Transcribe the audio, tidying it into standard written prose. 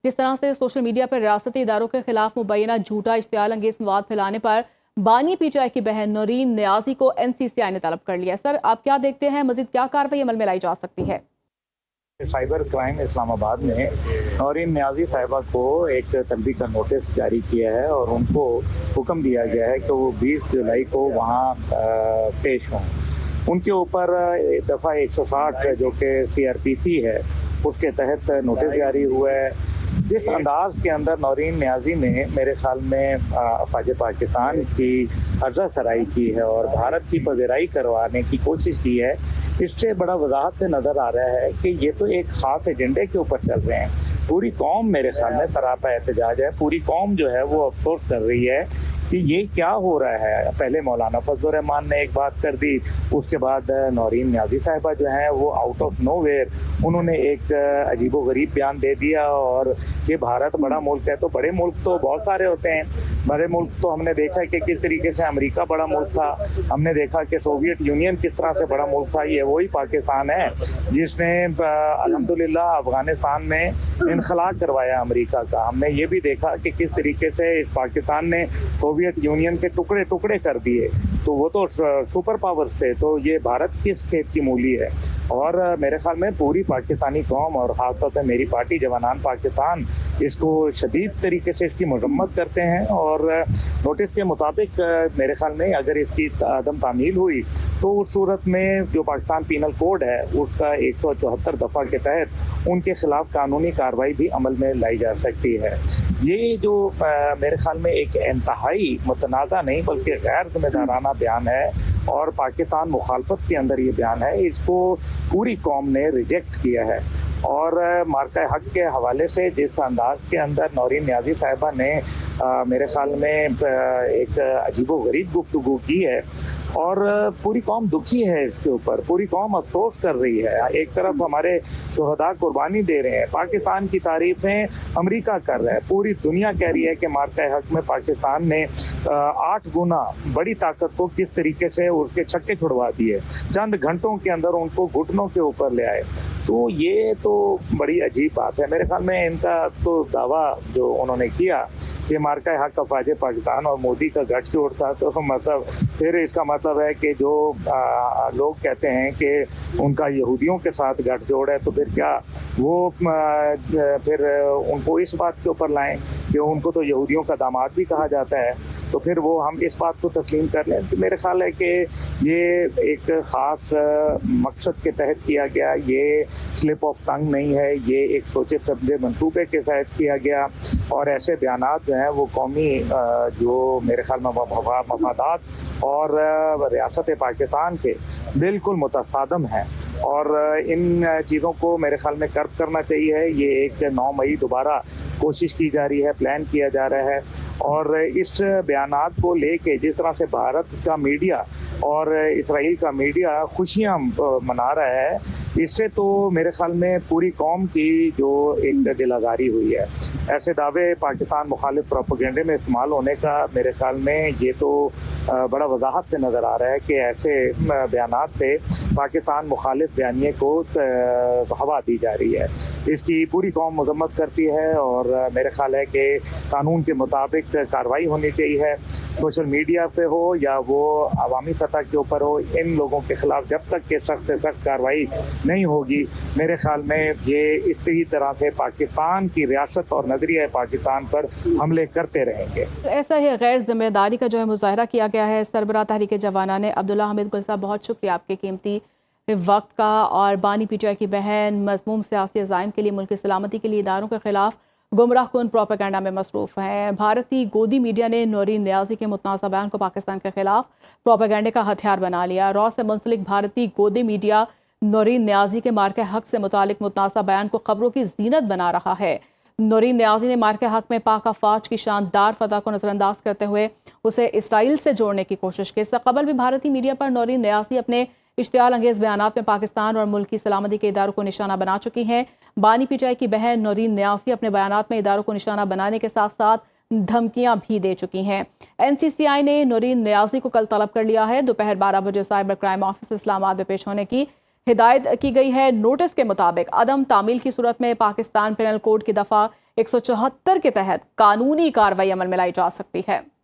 जिस तरह से सोशल मीडिया पर रियासती इदारों के खिलाफ मुबैना झूठा इश्तियाल अंगेज मवाद फैलाने पर बानी पीटीआई की बहन नौरीन न्याजी को एनसीसीआई ने तलब कर लिया। सर, आप क्या देखते हैं, मजीद क्या कार्रवाई अमल में लाई जा सकती है? साइबर क्राइम इस्लामाबाद ने नौरीन न्याजी साहिबा को एक तनबीह का नोटिस जारी किया है और उनको हुक्म दिया गया है कि वो 20 जुलाई को वहाँ पेश हों। उनके ऊपर दफ़ा 160 जो कि CRPC है उसके तहत नोटिस जारी हुआ है। जिस अंदाज के अंदर नौरीन न्याजी ने मेरे ख्याल में अफवाज पाकिस्तान की अर्जा सराई की है और भारत की पवेराई करवाने की कोशिश की है, इससे बड़ा वजाहत से नज़र आ रहा है कि ये तो एक ख़ास एजेंडे के ऊपर चल रहे हैं। पूरी कौम मेरे ख्याल में सरापा एहतजाज है, पूरी कौम जो है वो अफसोस कर रही है कि ये क्या हो रहा है। पहले मौलाना फजलुर रहमान ने एक बात कर दी, उसके बाद नौरीन न्याजी साहिबा जो हैं वो आउट ऑफ नोवेयर उन्होंने एक अजीबो गरीब बयान दे दिया और ये भारत बड़ा मुल्क है। तो बड़े मुल्क तो बहुत सारे होते हैं, बड़े मुल्क तो हमने देखा कि किस तरीके से अमेरिका बड़ा मुल्क था, हमने देखा कि सोवियत यूनियन किस तरह से बड़ा मुल्क था। ये वही पाकिस्तान है जिसने अल्हम्दुलिल्लाह अफगानिस्तान में इनखला करवाया अमेरिका का। हमने ये भी देखा कि किस तरीके से इस पाकिस्तान ने सोवियत यूनियन के टुकड़े टुकड़े कर दिए, तो वो तो सुपर पावर्स थे। तो ये भारत किस खेत की मूली है। और मेरे ख्याल में पूरी पाकिस्तानी कौम और ख़ासतौर पर मेरी पार्टी जवानान पाकिस्तान इसको शदीद तरीके से इसकी मरम्मत करते हैं और नोटिस के मुताबिक मेरे ख्याल में अगर इसकी अदम तामील हुई तो उस सूरत में जो पाकिस्तान पीनल कोड है उसका 174 दफ़ा के तहत उनके खिलाफ कानूनी कार्रवाई भी अमल में लाई जा सकती है। ये जो मेरे ख्याल में एक इंतहाई मुतनाज़ा नहीं बल्कि गैर जिम्मेदाराना बयान है और पाकिस्तान मुखालफत के अंदर ये बयान है, इसको पूरी कौम ने रिजेक्ट किया है। और मार्का हक के हवाले से जिस अंदाज के अंदर नौरीन न्याजी साहिबा ने मेरे ख्याल में एक अजीबो गरीब गुफ्तगू की है और पूरी कौम दुखी है इसके ऊपर, पूरी कौम अफसोस कर रही है। एक तरफ हमारे शुहदा कुर्बानी दे रहे हैं, पाकिस्तान की तारीफें अमेरिका कर रहा है, पूरी दुनिया कह रही है कि मार्का हक में पाकिस्तान ने 8 गुना बड़ी ताकत को किस तरीके से उसके छक्के छुड़वा दिए, चंद घंटों के अंदर उनको घुटनों के ऊपर ले आए। तो ये तो बड़ी अजीब बात है। मेरे ख्याल में इनका तो दावा जो उन्होंने किया कि मार्का हक अफवाज पाकिस्तान और मोदी का गठजोड़ था, तो मतलब फिर इसका मतलब है कि जो लोग कहते हैं कि उनका यहूदियों के साथ गठजोड़ है, तो फिर क्या वो फिर उनको इस बात के ऊपर लाएं कि उनको तो यहूदियों का दामाद भी कहा जाता है, तो फिर वो हम इस बात को तस्लीम कर लें। तो मेरे ख्याल है कि ये एक ख़ास मकसद के तहत किया गया, ये स्लिप ऑफ टंग नहीं है, ये एक सोचे समझे मंसूबे के तहत किया गया और ऐसे बयानात जो हैं वो कौमी जो मेरे ख्याल में मफादात और रियासत पाकिस्तान के बिल्कुल मुतसादम हैं और इन चीज़ों को मेरे ख्याल में कर्ब करना चाहिए। ये एक 9 मई दोबारा कोशिश की जा रही है, प्लान किया जा रहा है और इस बयानात को लेके जिस तरह से भारत का मीडिया और इसराइल का मीडिया खुशियाँ मना रहा है, इससे तो मेरे ख्याल में पूरी कौम की जो एक दिलाजारी हुई है। ऐसे दावे पाकिस्तान मुखालिफ प्रोपेगेंडे में इस्तेमाल होने का मेरे ख्याल में ये तो बड़ा वजाहत से नज़र आ रहा है कि ऐसे बयानात से पाकिस्तान मुखालिफ बयानिए को हवा दी जा रही है। इसकी पूरी कौम मजम्मत करती है और मेरे ख्याल है कि कानून के मुताबिक कार्रवाई होनी चाहिए, सोशल मीडिया पे हो या वो अवामी सतह के ऊपर हो। इन लोगों के खिलाफ जब तक के सख्त से सख्त कार्रवाई नहीं होगी, मेरे ख्याल में ये इसी तरह से पाकिस्तान की रियासत और नजरिया पाकिस्तान पर हमले करते रहेंगे। ऐसा ही गैर जिम्मेदारी का जो है मुजाहरा किया गया है सरबराह तहरीक जवाना ने। अब्दुल्ला हमीद गुल साहब, बहुत शुक्रिया आपके कीमती वक्त का। और बानी पीटीआई की बहन मज़मूम सियासी अज़ाइम के लिए, मुल्क की सलामती के लिए इदारों के खिलाफ गुमराह कुन प्रोपेगेंडा में मसरूफ़ हैं। भारतीय गोदी मीडिया ने नौरीन न्याजी के मुतनाज़ा बयान को पाकिस्तान के खिलाफ प्रोपेगेंडे का हथियार बना लिया। रॉ से मुंसलिक भारतीय गोदी मीडिया नौरीन न्याजी के मार्के हक से मुतालिक मुतनाज़ा बयान को खबरों की जीनत बना रहा है। नौरीन न्याजी ने मार्के हक में पाक अफवाज की शानदार फतह को नज़रअंदाज करते हुए उसे इसराइल से जोड़ने की कोशिश की। इससे कबल भी भारतीय मीडिया पर नौरीन न्याजी अपने इश्तियाल अंगेज बयानात में पाकिस्तान और मुल्क की सलामती के इदारों को निशाना बना चुकी हैं। बानी पीटीआई की बहन नौरीन न्याजी अपने बयानात में इदारों को निशाना बनाने के साथ साथ धमकियां भी दे चुकी हैं। एनसीसीआई ने नौरीन न्याजी को कल तलब कर लिया है। दोपहर 12 बजे साइबर क्राइम ऑफिस इस्लामाबाद में पेश होने की हिदायत की गई है। नोटिस के मुताबिक अदम तामील की सूरत में पाकिस्तान पेनल कोड की दफ़ा 174 के तहत कानूनी कार्रवाई अमल में लाई जा सकती है।